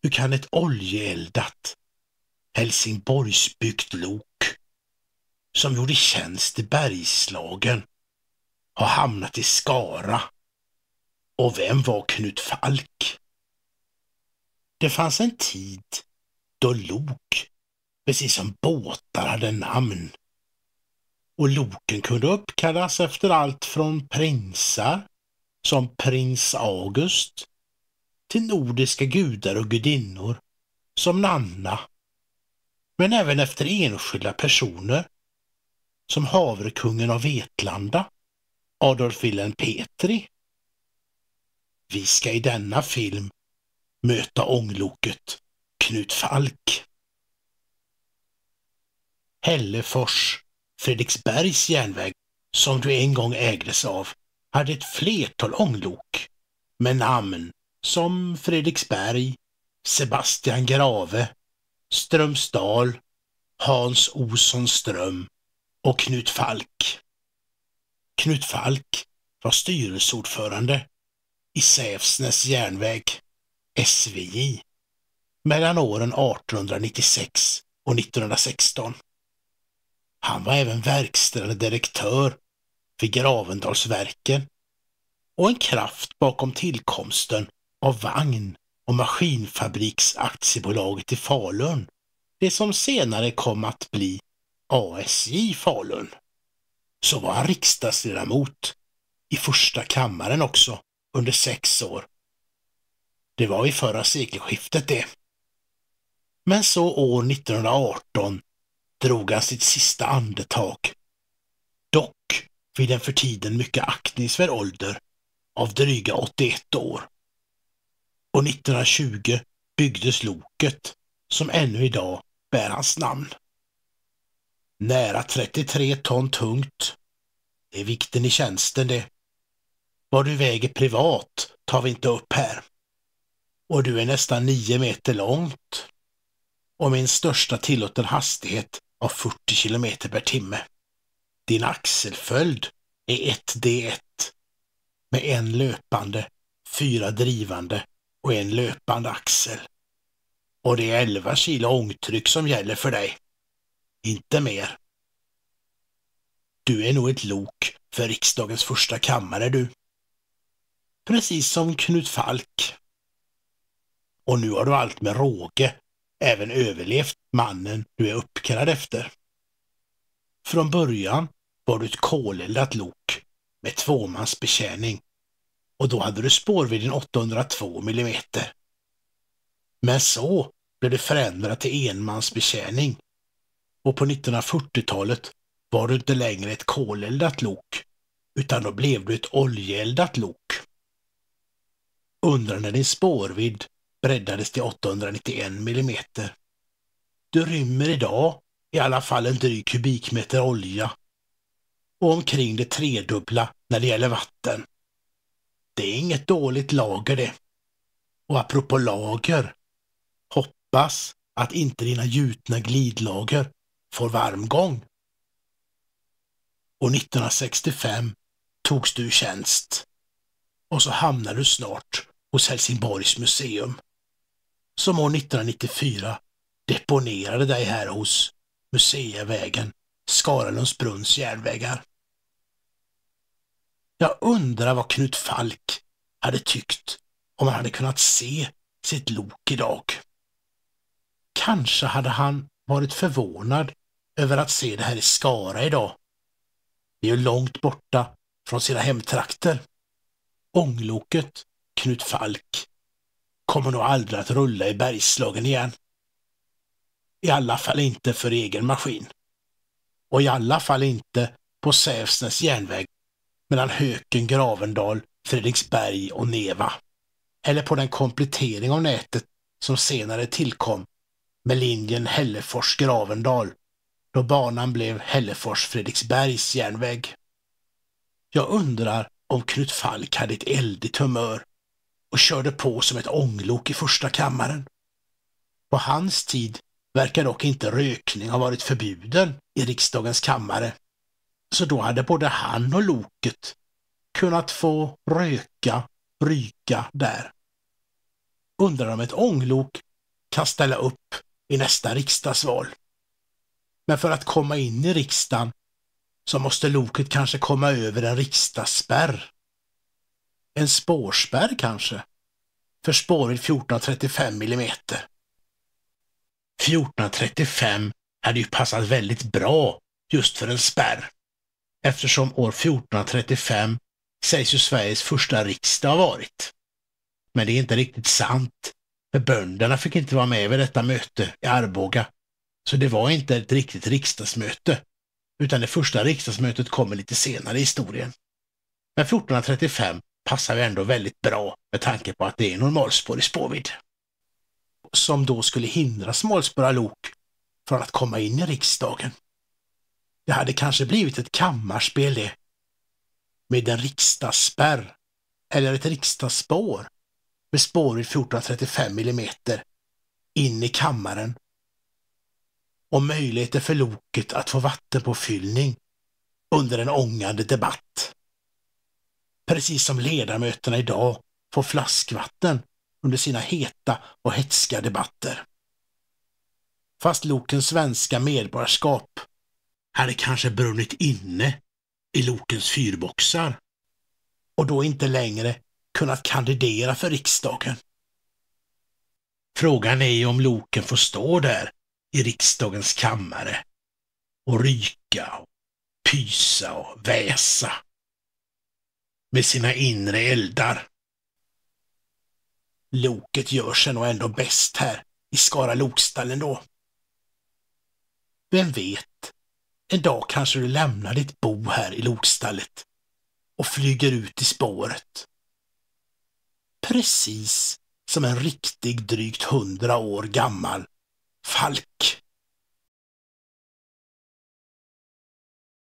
Hur kan ett oljeeldat Helsingborgsbyggt lok som gjorde tjänst i Bergslagen ha hamnat i Skara? Och vem var Knut Falk? Det fanns en tid då lok, precis som båtar, hade namn. Och loken kunde uppkallas efter allt från prinsar, som prins August, till nordiska gudar och gudinnor, som Nanna. Men även efter enskilda personer, som havrekungen av Vetlanda, Adolf Wilhelm Petri. Vi ska i denna film möta ångloket Knut Falk. Hällefors, Fredriksbergs järnväg, som du en gång ägdes av, hade ett flertal ånglok med namn som Fredriksberg, Sebastian Grave, Strömsdal, Hans Olsson Ström och Knut Falk. Knut Falk var styrelseordförande i Sävsnäs järnväg, SVJ, mellan åren 1896 och 1916. Han var även verkställande direktör vid Gravendalsverken och en kraft bakom tillkomsten av vagn- och maskinfabriksaktiebolaget i Falun, det som senare kom att bli ASJ Falun. Så var han riksdagsledamot i första kammaren också under 6 år. Det var i förra sekelskiftet det. Men så år 1918 drog han sitt sista andetag. Dock vid en för tiden mycket aktningsvärd ålder av dryga 81 år. Och 1920 byggdes loket som ännu idag bär hans namn. Nära 33 ton tungt. Det är vikten i tjänsten det. Vad du väger privat tar vi inte upp här. Och du är nästan 9 meter långt. Och med en största tillåten hastighet av 40 kilometer per timme. Din axelföljd är 1D1 med en löpande, 4 drivande och en löpande axel. Och det är 11 kilo ångtryck som gäller för dig. Inte mer. Du är nog ett lok för riksdagens första kammare du. Precis som Knut Falk. Och nu har du allt med råge även överlevt mannen du är uppkallad efter. Från början var du ett koleldat lok med 2-mansbetjäning och då hade du spårvidden 802 mm. Men så blev det förändrat till enmansbetjäning och på 1940-talet var du inte längre ett koleldat lok utan då blev du ett oljeeldat lok. Undrar när din spårvidd breddades till 891 mm. Du rymmer idag i alla fall en dryg kubikmeter olja och omkring det 3-dubbla när det gäller vatten. Det är inget dåligt lager det. Och apropå lager, hoppas att inte dina gjutna glidlager får varmgång. Och 1965 togs du i tjänst och så hamnade du snart hos Helsingborgs museum, som år 1994 deponerade dig här hos Museivägen, Skaralundsbrunns järnvägar. Jag undrar vad Knut Falk hade tyckt om han hade kunnat se sitt lok idag. Kanske hade han varit förvånad över att se det här i Skara idag. Det är ju långt borta från sina hemtrakter. Ångloket Knut Falk kommer nog aldrig att rulla i Bergslagen igen. I alla fall inte för egen maskin. Och i alla fall inte på Sävsnäs järnväg mellan Höken, Gravendal, Fredriksberg och Neva. Eller på den komplettering av nätet som senare tillkom med linjen Hällefors-Gravendal då banan blev Hällefors-Fredriksbergs järnväg. Jag undrar om Knut Falk hade ett eldigt humör och körde på som ett ånglok i första kammaren. På hans tid verkar dock inte rökning ha varit förbjuden i riksdagens kammare. Så då hade både han och loket kunnat få ryka där. Undrar om ett ånglok kan ställa upp i nästa riksdagsval. Men för att komma in i riksdagen så måste loket kanske komma över en riksdagsspärr. En spårspärr kanske, för spårvidd 1435 mm. 1435 hade ju passat väldigt bra just för en spärr, eftersom år 1435 sägs ju Sveriges första riksdag ha varit. Men det är inte riktigt sant, för bönderna fick inte vara med vid detta möte i Arboga, så det var inte ett riktigt riksdagsmöte, utan det första riksdagsmötet kommer lite senare i historien. Men 1435 passar ju ändå väldigt bra med tanke på att det är normalspår i spårvidd. Som då skulle hindra smalspåriga lok från att komma in i riksdagen. Det hade kanske blivit ett kammarspel det, med en riksdagsspärr eller ett riksdagsspår med spårvidd 1435 mm in i kammaren och möjligheter för loket att få vattenpåfyllning under en ångande debatt. Precis som ledamöterna idag får flaskvatten under sina heta och hetska debatter. Fast lokens svenska medborgarskap hade kanske brunnit inne i lokens fyrboxar och då inte längre kunnat kandidera för riksdagen. Frågan är ju om loken får stå där i riksdagens kammare och ryka och pysa och väsa med sina inre eldar. Loket gör sig nog ändå bäst här i Skara lokstallen då. Vem vet, en dag kanske du lämnar ditt bo här i lokstallet och flyger ut i spåret. Precis som en riktig drygt 100 år gammal falk.